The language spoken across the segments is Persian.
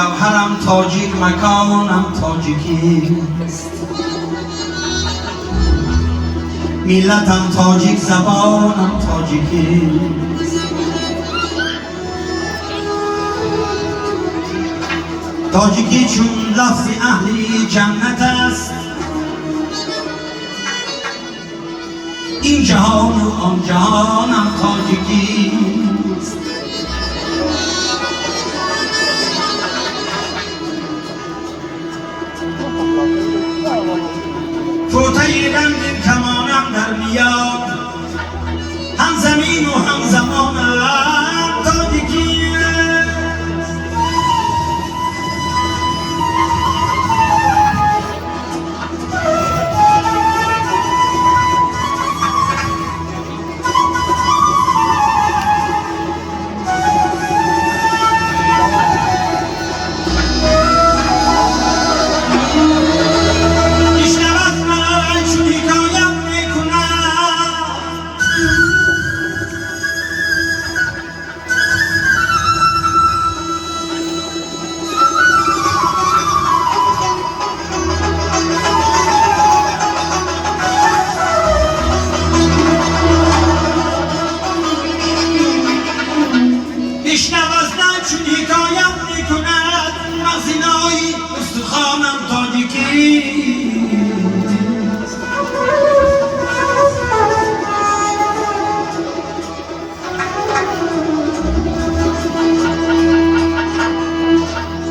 گوهرم تاجیک، مکانم تاجیکیست، ملتم تاجیک، زبانم تاجیکیست. تاجیکی چون لفظ اهلی جنت است، این جهان و آن جهانم تاجیکیست. فوته رنگ کمانم در میاد، هم زمین و هم زمانم تاجیکیست.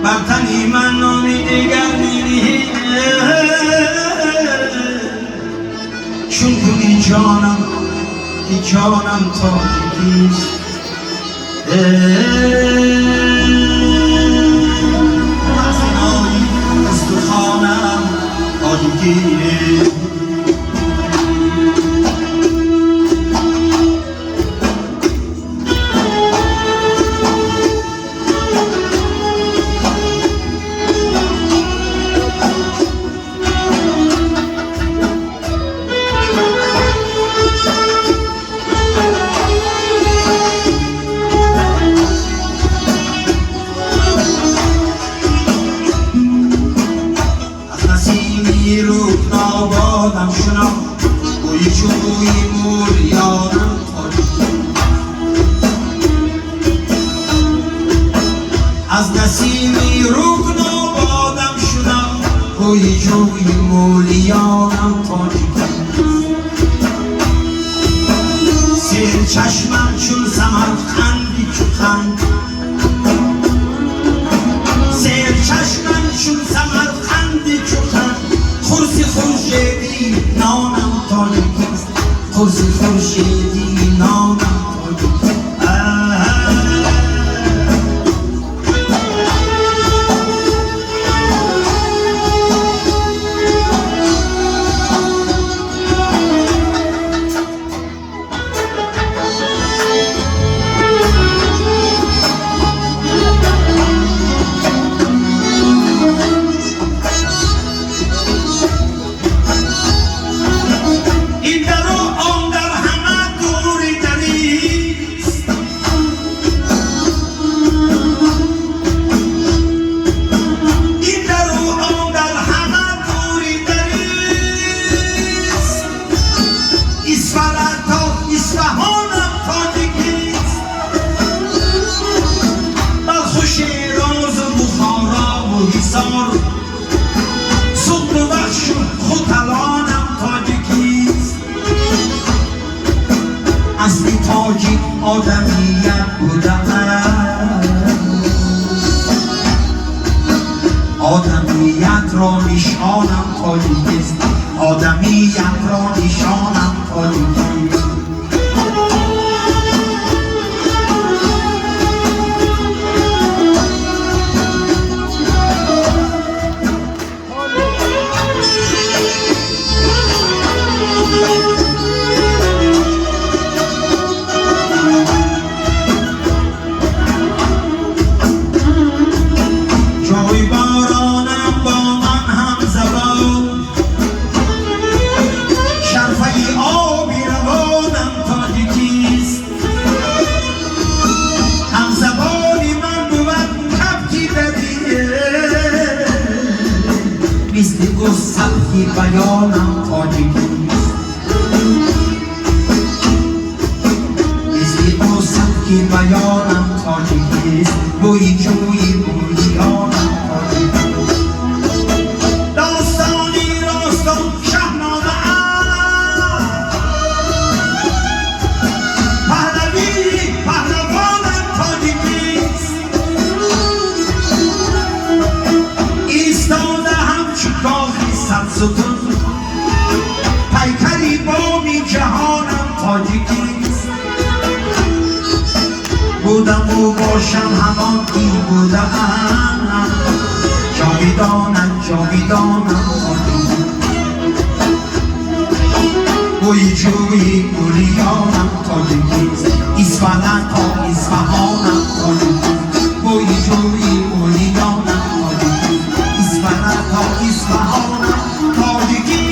برتنی من نامی دیگر میری، چون کنی جانم که جانم تاجیکیست. مزینایی استخوانم تاجیکیست. آبادم شنا بوی چوی موریانم از نسیمی رکن آبادم شنا بوی چوی موریانم سیر چشمم چون سمرقندی چوخند، سیر چشمم چون سمرقندی چوخند. خورسی خورشیدی نانم تاجیکیست، خورسی خورشیدی نانم تاجیکیست. صبح و بخش خوتلانم تاجیکیست. اصلی تاجیک آدمیت بودم، آدمیت را نشانم تاجیکیست، آدمیت را نشانم تاجیکیست. شرفه آبی روان مثل او سبکی بیانم تاجیکیست مثل او سبکی بیانم تاجیکیست بوی جوی بویانم تاجیکیست داستانی راستان شهنامه پهلوی پهلوانم تاجیکیست ایستاده همچو کاخی صدستون پیکری بامی جهانم تاجیکیست بودم و باشم همان این بودم جاویدانم تاجیکیست بوی جوی بوریانم تاجیکیست اصفهان تا اصفهانم تاجیکیست بوی جوی بوریانم تاجیکیست اصفهان تا اصفهانم تاجیکیست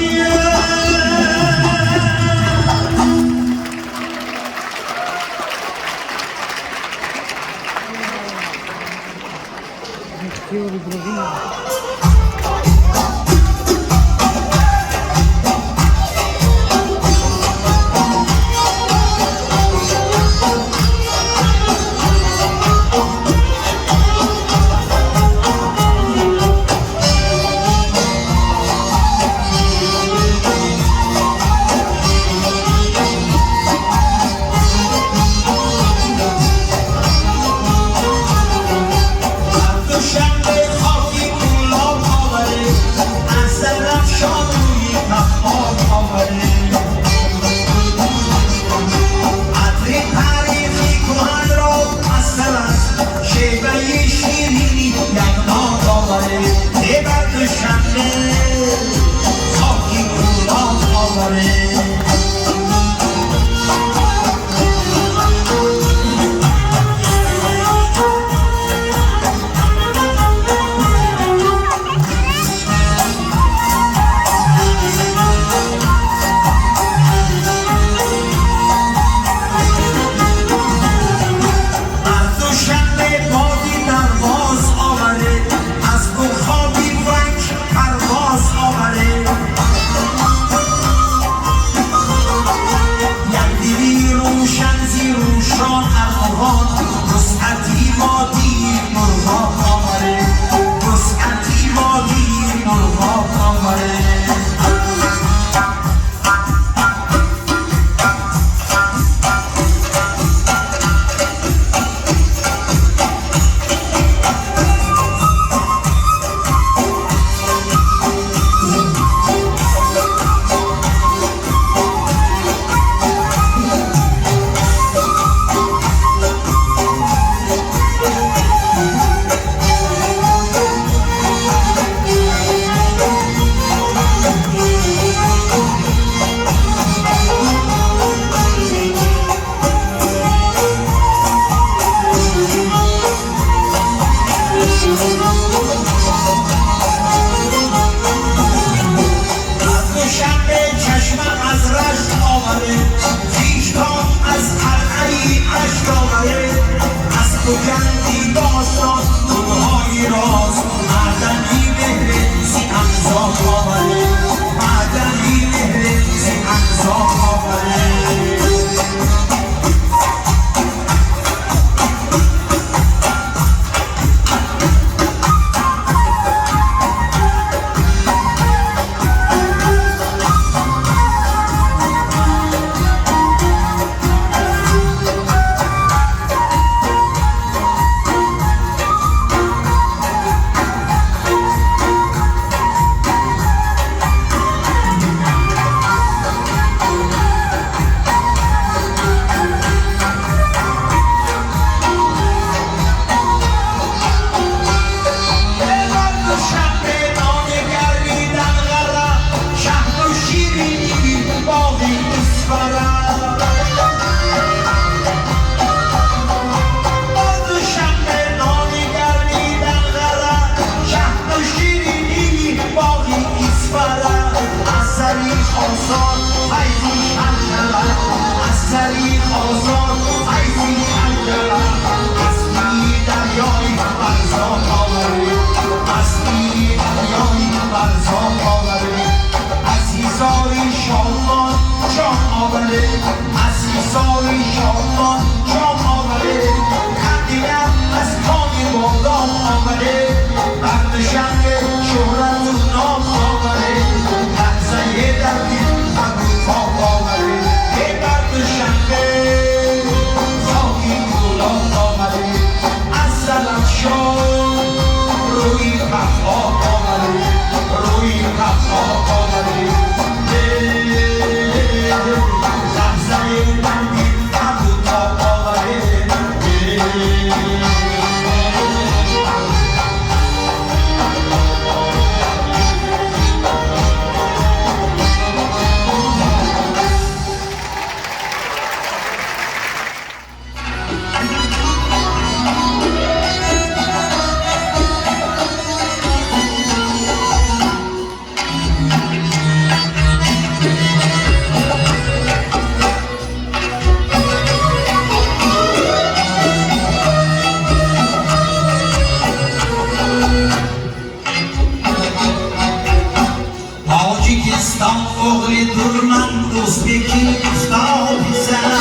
دوستان اغلی دور من دوست بکی دوستانی سر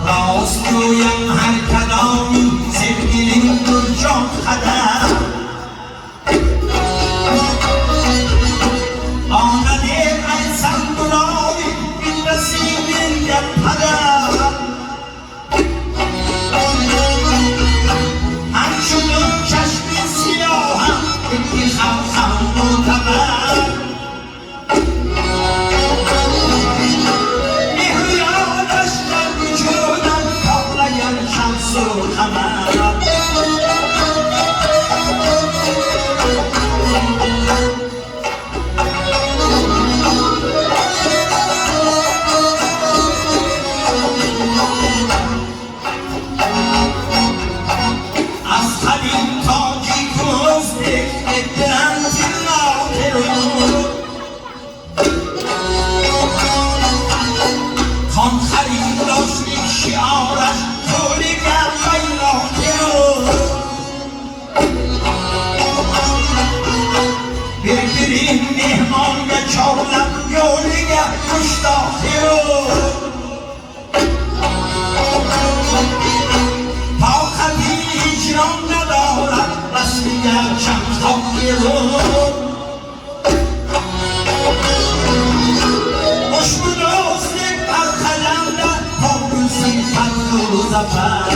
راست گویم هر کدامی sevgilin dur çok kadar Ana değmezsen duravi bilmesinin yapada Hançunun çeşmi siyaha iki havsam muteber Mihriyan aşklar vücudan kaplayan şansı kamer Birbirin mehmonga chorlab yo'liga mushtoqiru Toqati hijron nadorat rasmiga chamtoqiru Ushbu do'stlik har qadamda topilsin fathu zafar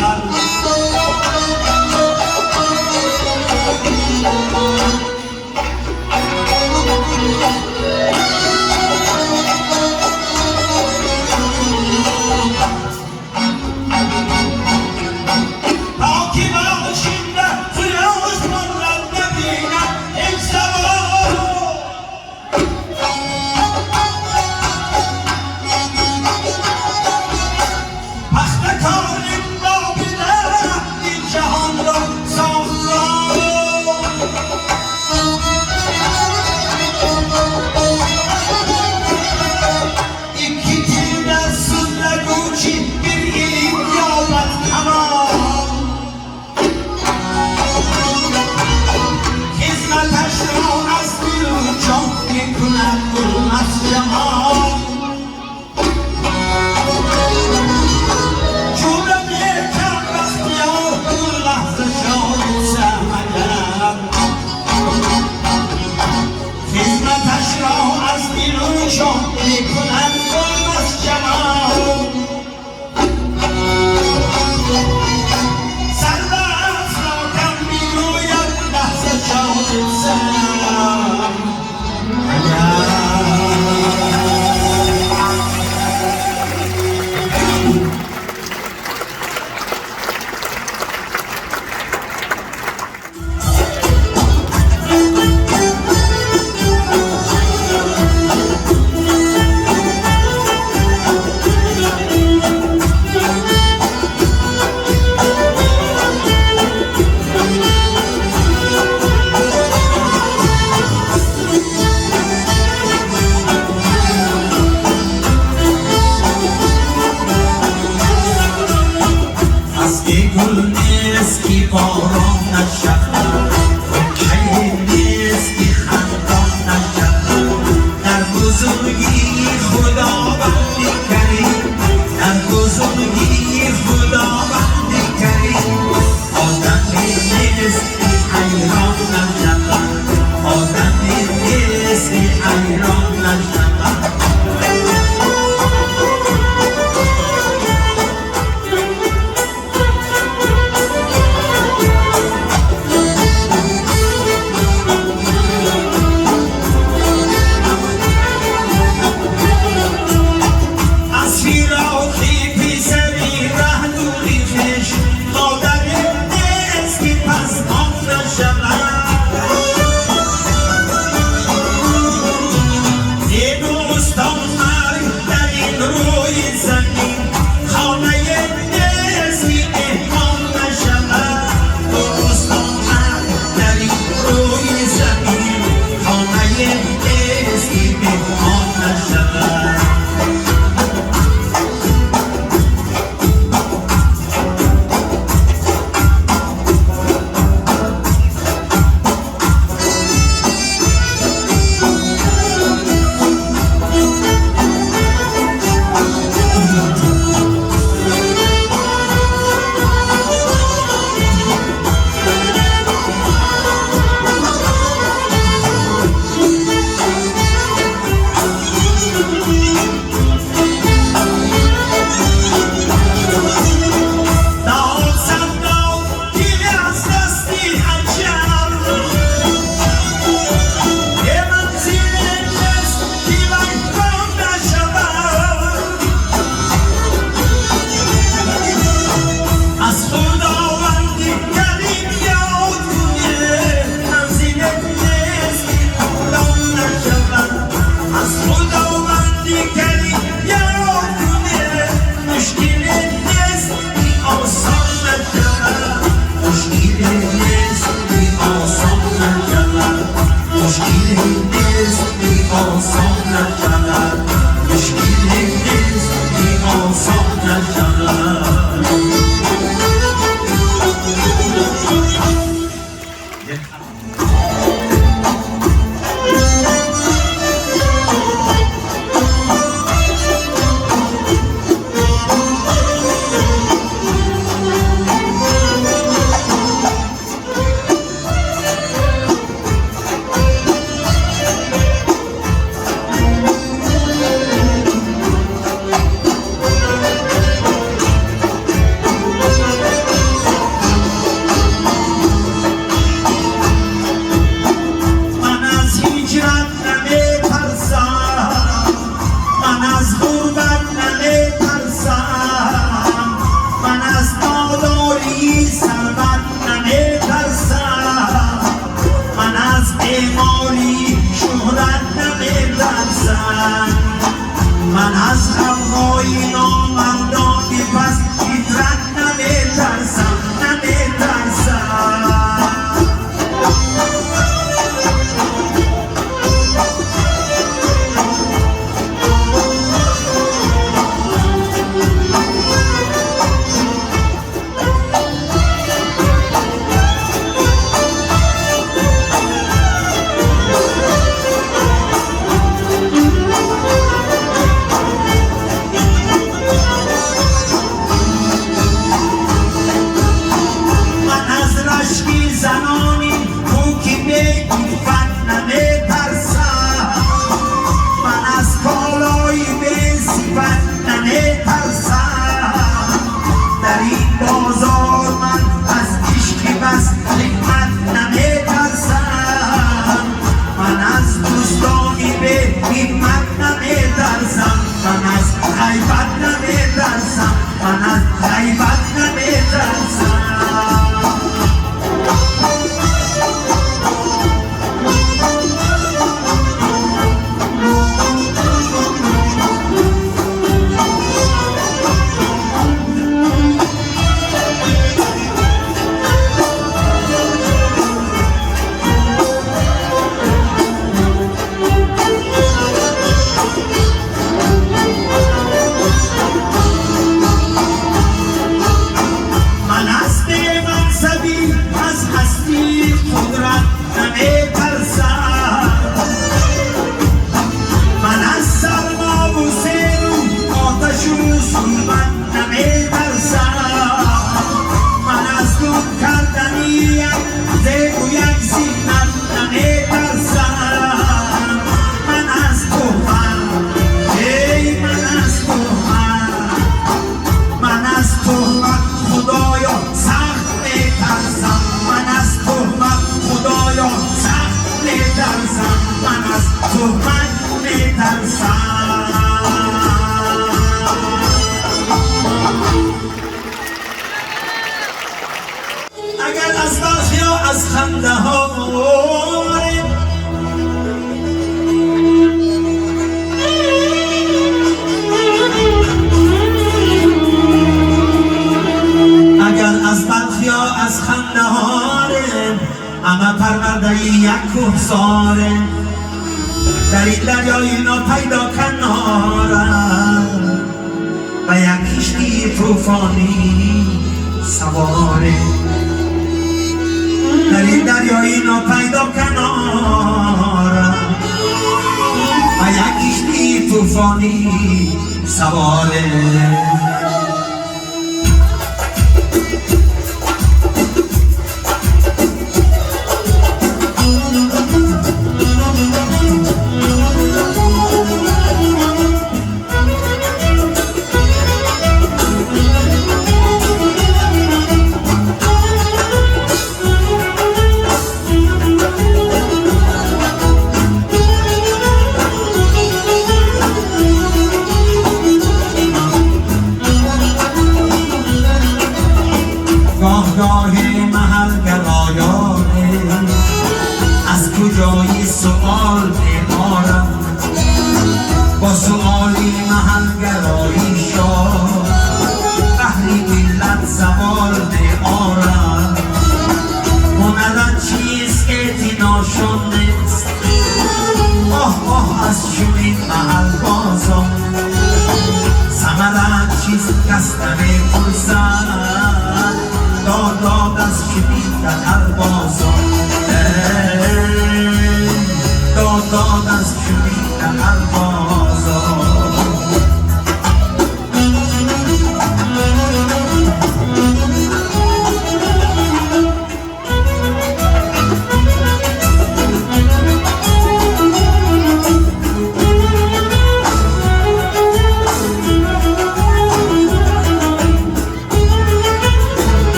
آسان نکرد مشکل نیست بی آسان نکرد مشکل نیست بی آسان نکرد من از غمهای نامردانی پس فطرت نمیترسم اگر از بخ یا از خنده ها اگر از بخ یا از خنده ها اما پرورده یک کوهساره در این دریای ناپیدا کنارم و یک کشتی طوفانی سواره در این دریای ناپیدا کنارم و یک کشتی طوفانی سواره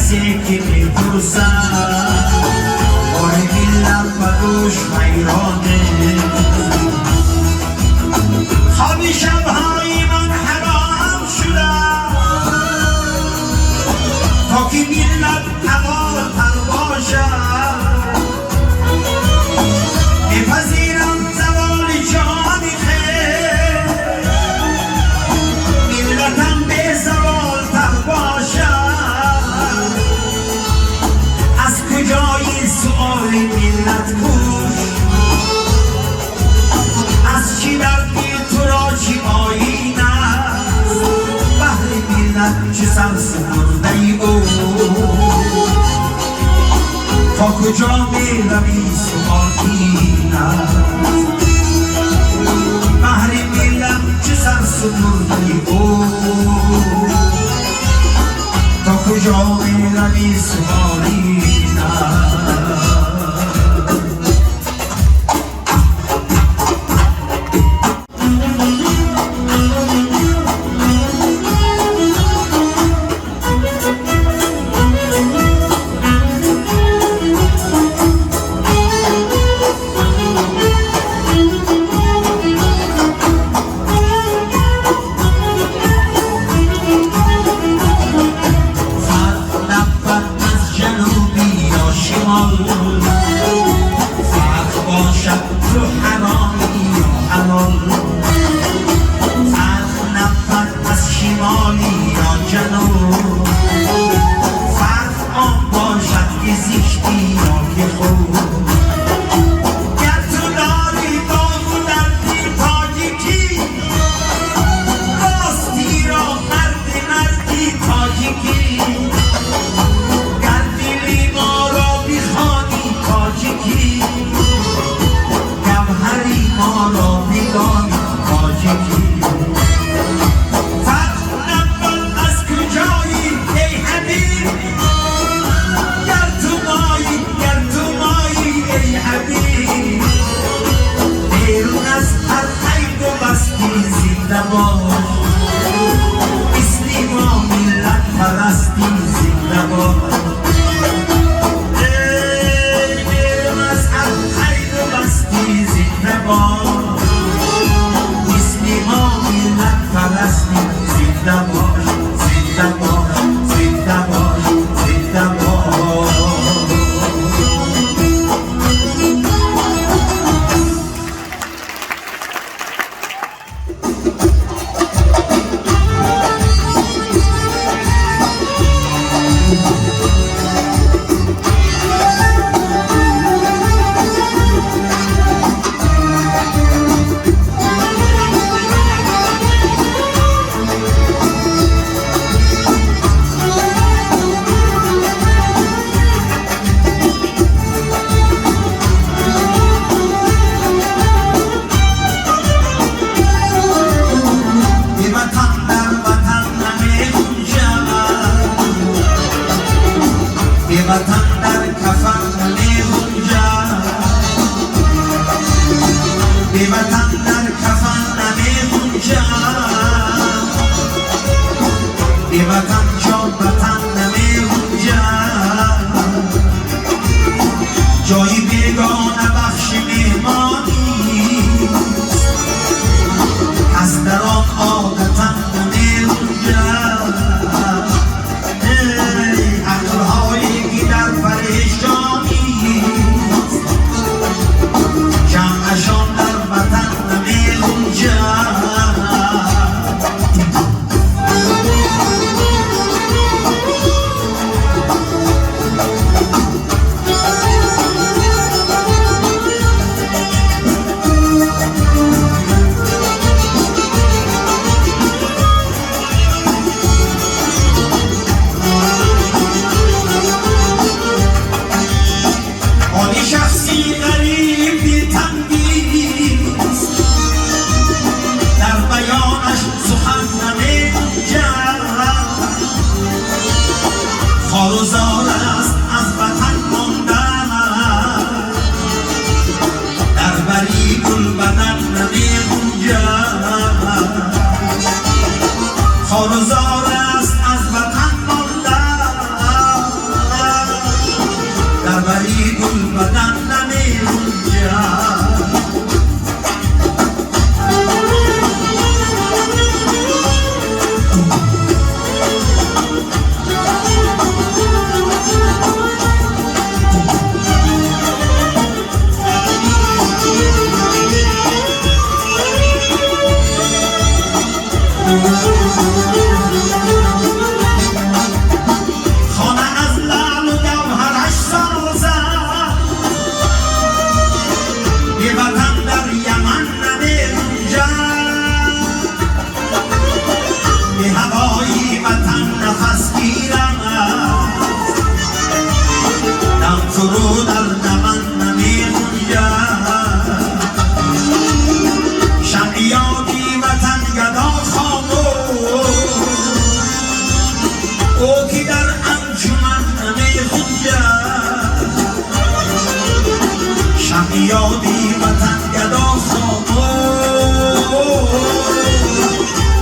کسی که میپرسد بار ملت و روش حیرانه خوابی شبهای من حرام شدن تا که ملت حقارتر باشد میپذیرم زوال جان خیر ملتم به زوالتر باشد از کجای سؤال ملت کوش از چی دردی تو را چی آیین است بهر ملت چه سرسپرده ای او تا کجا می روی سؤال این است بهر ملت چه سرسپرده ای او تا کجا می روی سؤال این است جایی بیگانه بخش میمانی از در آن عادتا نمی‌رنجد عقل‌هایی که در پریشانی جمعشان در وطن نمی‌رنجد خارزار است از وطن ماندن میرم دم فرو در دمن نمیگنجد شمع یادی وطن گدا خاموش او که در انجمن نمیگنجد شمع یادی وطن گدا خاموش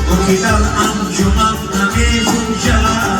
او که در انجمن نمیگنجد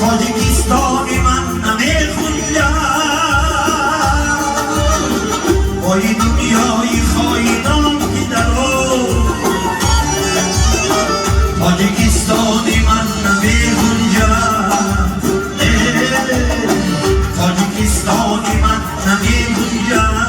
تاجیکستانی من نمیخونم وای دنیای خائنان که درو تاجیکستانی من نمیخونم تاجیکستانی من نمیخونم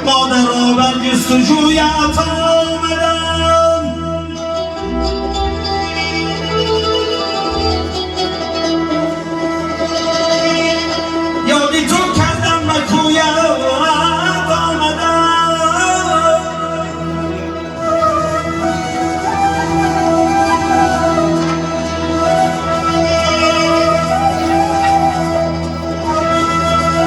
مادر بر جستجوی عطا آمدم یادی تو کردم بر کویت آمدم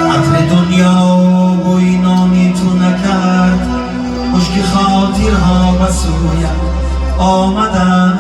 عطر دنیا بوی نامی تو نکرد مشک خاطرها به سویم آمدم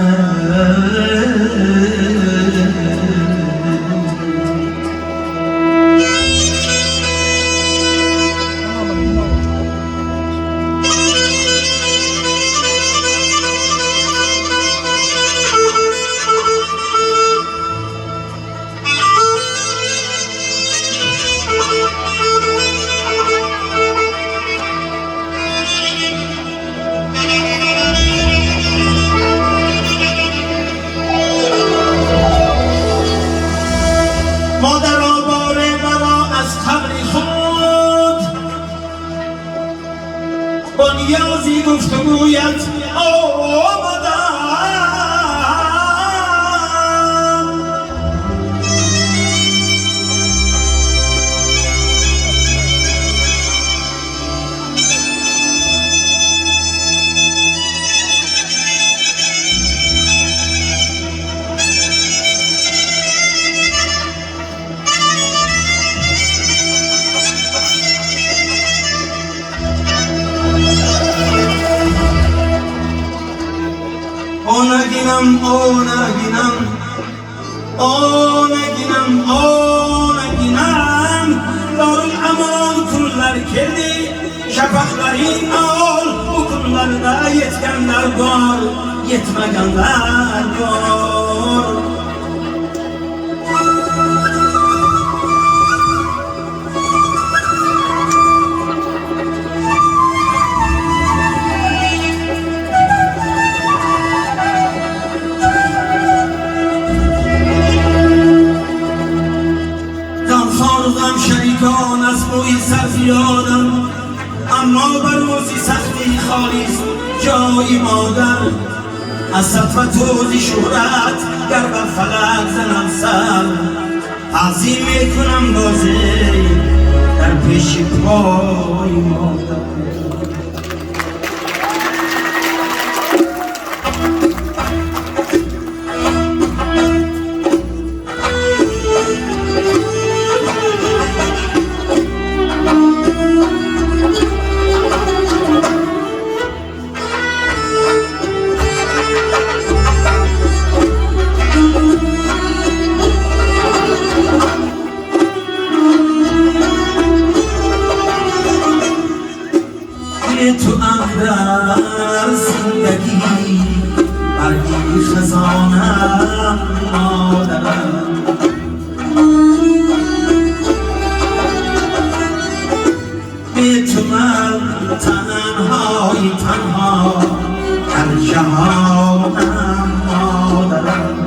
مادر آواره مرا از قبر خود با نیازی گفتگویت آمدم Onaginam, onaginam, onaginam, onaginam Darul aman kullar keldi Şafakların al Bu kullarda yetkenler var Yetmegenler var شریکان از بوی سرفیادم اما بر روزی سختی خالیست جای مادر از سطوت و شهرت گر بر فلک زنم سر تعظیم کنم بازه در پیش پای مادر. تو اندر زندگی برگی خزانم مادرم، به تو من تنهای تنها در جهانم مادرم.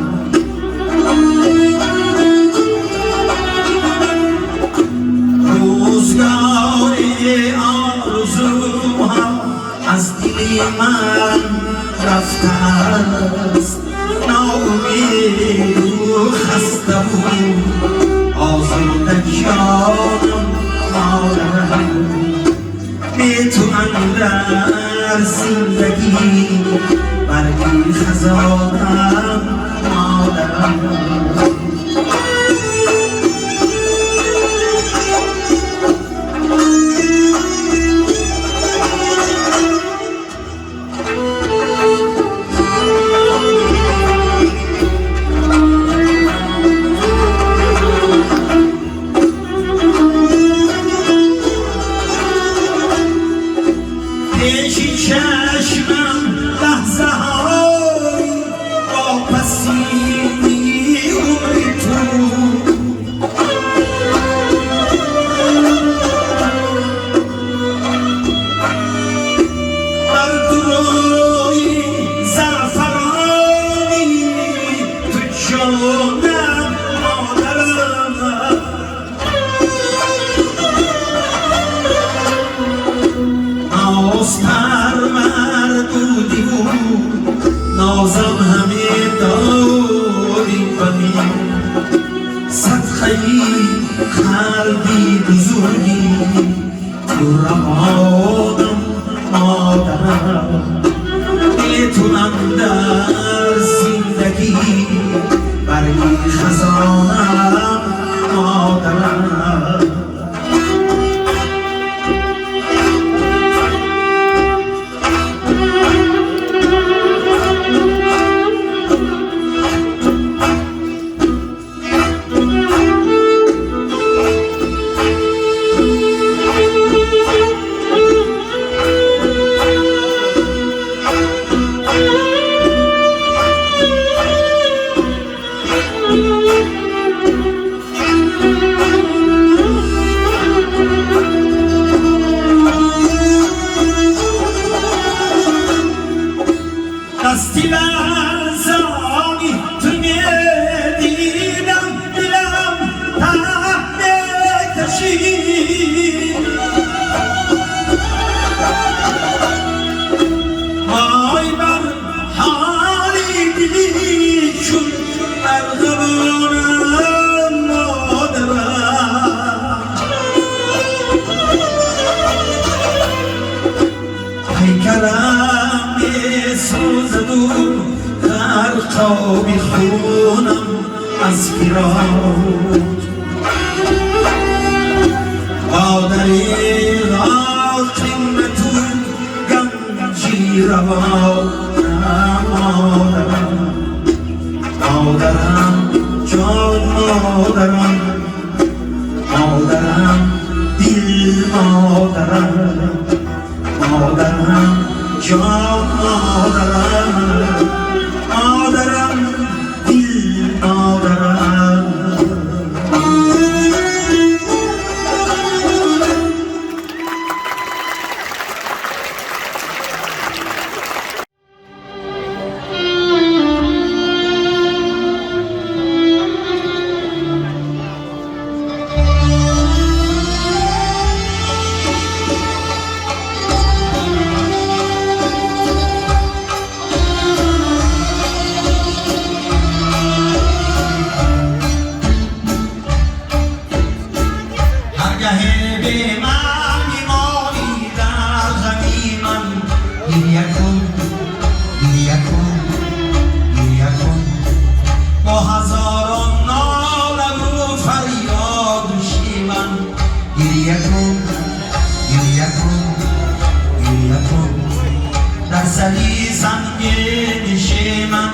روزگار آرزوها از دل من رفته است، ناامید و خسته و آزرده جانم مادرم. به تو اندر زندگی برگی خزانم مادرم. پیشی چشمم لحظه های واپسی عمر تو، بر دروی زعفرانی تو جانم مادرم. ناز پرور بودی و نازم همه داری بمی، صدقه خلقی بزرگی تو روانم مادرم. به تو اندر زندگی برگی خزانم مادرم. دستی لرزانی تو میدیدم دلم ته کشید، وای بر حالی دلی چون ارغوانم مادرم. پیکرم سوزد و در خوابی خونم از فراق، مادر را قیمتون گنجی روانم مادرم. مادرم جان مادرم، مادرم دل مادرم، مادرم جان مادرم، مادرم دل مادرم. گه به من میمانی در غمی من گریه کن گریه کن گریه کن با هزاران ناله و فریاد و شیون گریه کن گریه کن گریه کن در سری سنگین شیمن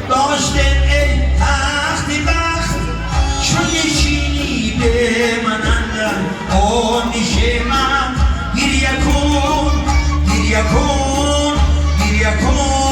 داشته ای تختی بخت چون نشینی به من اندر آن شیمن گریه کن گریه کن گریه کن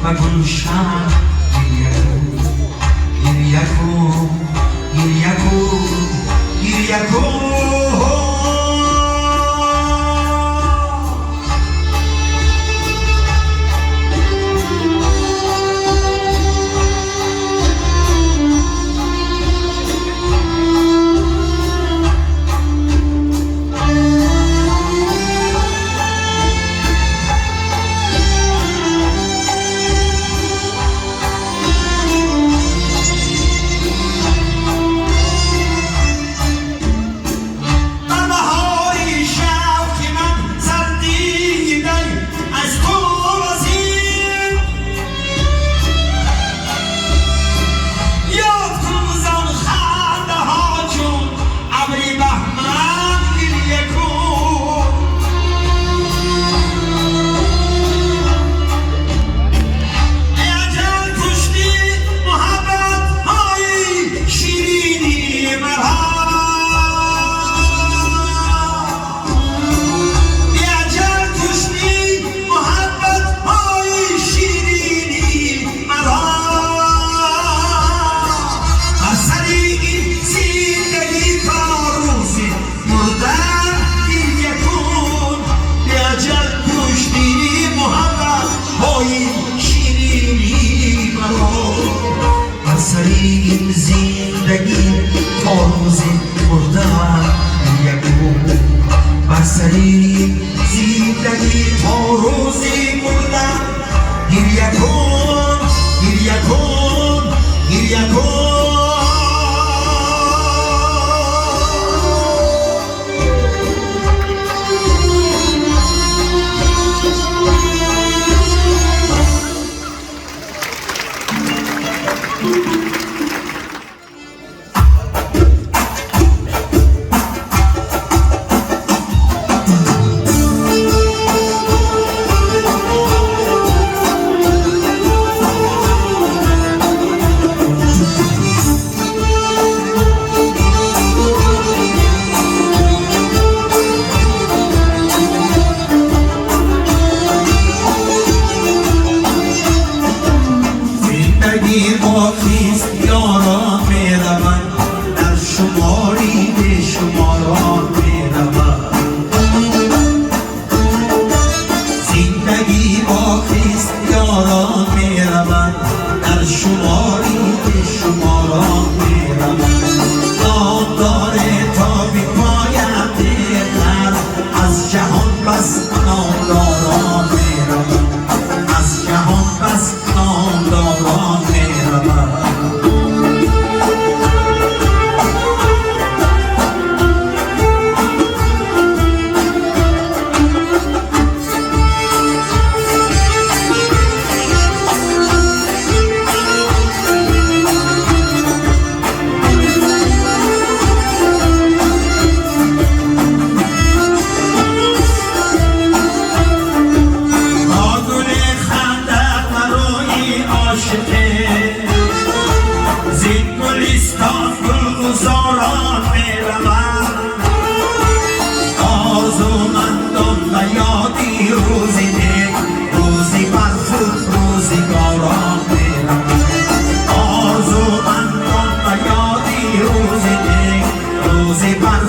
و گلشن گریه کن گریه کن گریه کن این زندگی تا روز مردن گریه کن بر سری زندگی تا روز مردن گریه کن گریه کن گریه کن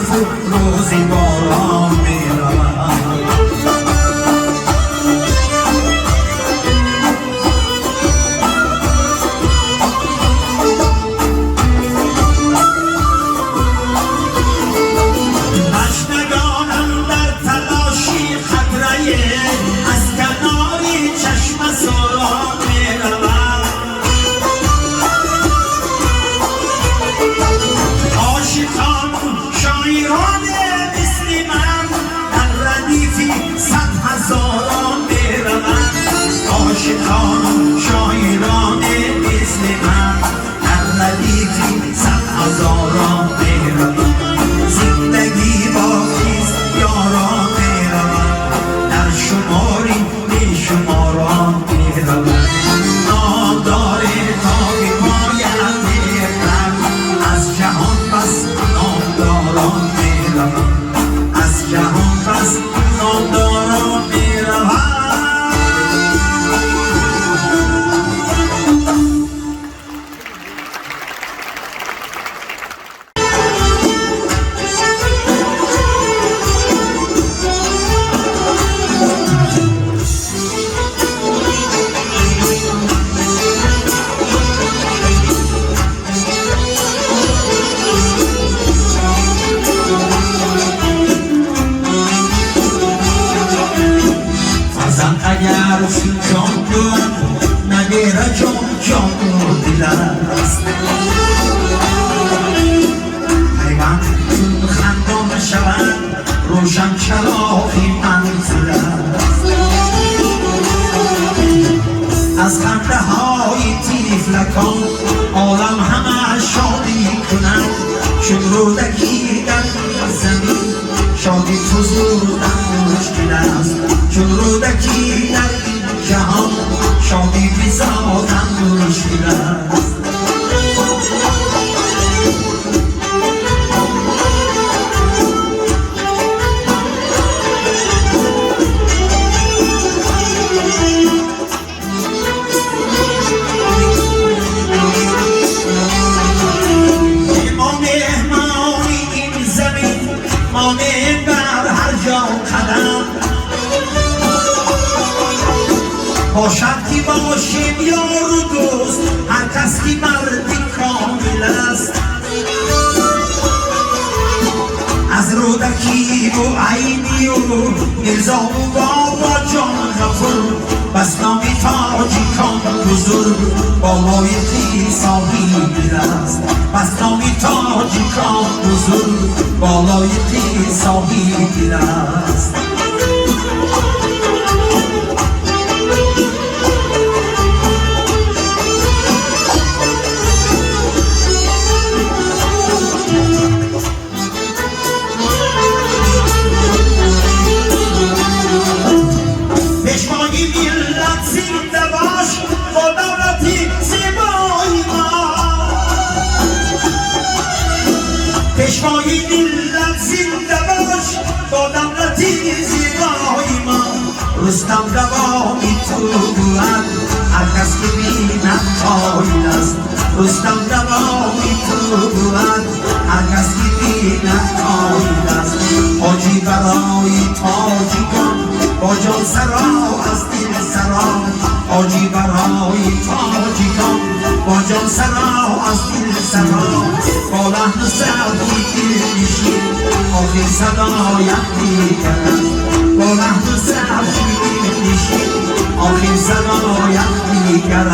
تو روزی باران میروم. عاشقان شاعران مثل من در ردیفی صد هزاران میروم. زندگی باقیست یاران میروم، در شماری بیشماران میروم. نام داره تا بیماید میرم، از جهان بس نامداران میروم، از جهان بس نامداران میروم. اگر جان بود نگیره جان و دل است، پیوند چون خندان شود روشن چراغی منزل است. از خنده های طفلکان عالم همه شادی کند، چون رودکی در زمین شادی فزودن مشکل است. چون رودکی در این جهان شادی بزادن مشکل است. ما مهمانی این زمین، ما بر هر جا قدم، باشد که باشیم یار و دوست، هر کس که مردی کامل است. از رودکی و عینی و مرزا و بابا جان غفور، بس نامی تاجی کان بزرگ بالای صاحب است. بس نامی تاجی کان بزرگ بالای صاحب است. پیشوای ملت زنده باش با دولتی زیبای ما. رستم دوامی تو بود هر کس که بیند خواهید است. رستم دوامی تو بود هر کس که بیند خواهید است. حاجی برای تاجیکان با جان سرا از دل سرا، حاجی برای تاجیکان با جان سرا از دل سرا، با لحن سعدی دل نشین آخر صدایت دیگر، با لحن سعدی دل نشین آخر صدایت دیگر.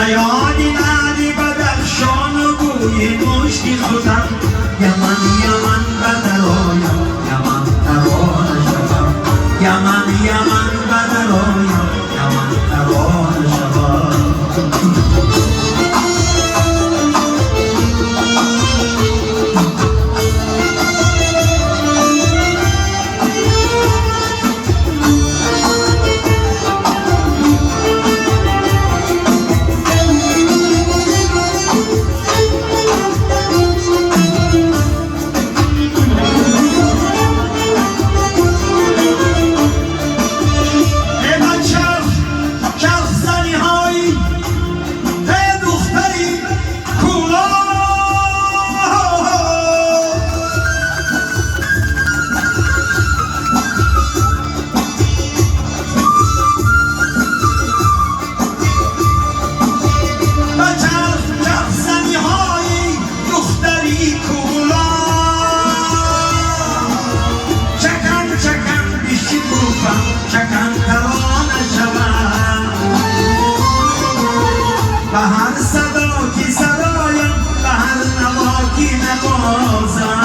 بیان علی بدخشان و بوی مشتی خودم یمن یمن بدرایم یمن ترانه شدم یمن یمن بدرایم یمن ترانه شدم بهر صدا کی صدایم بهر نوا کی نوازم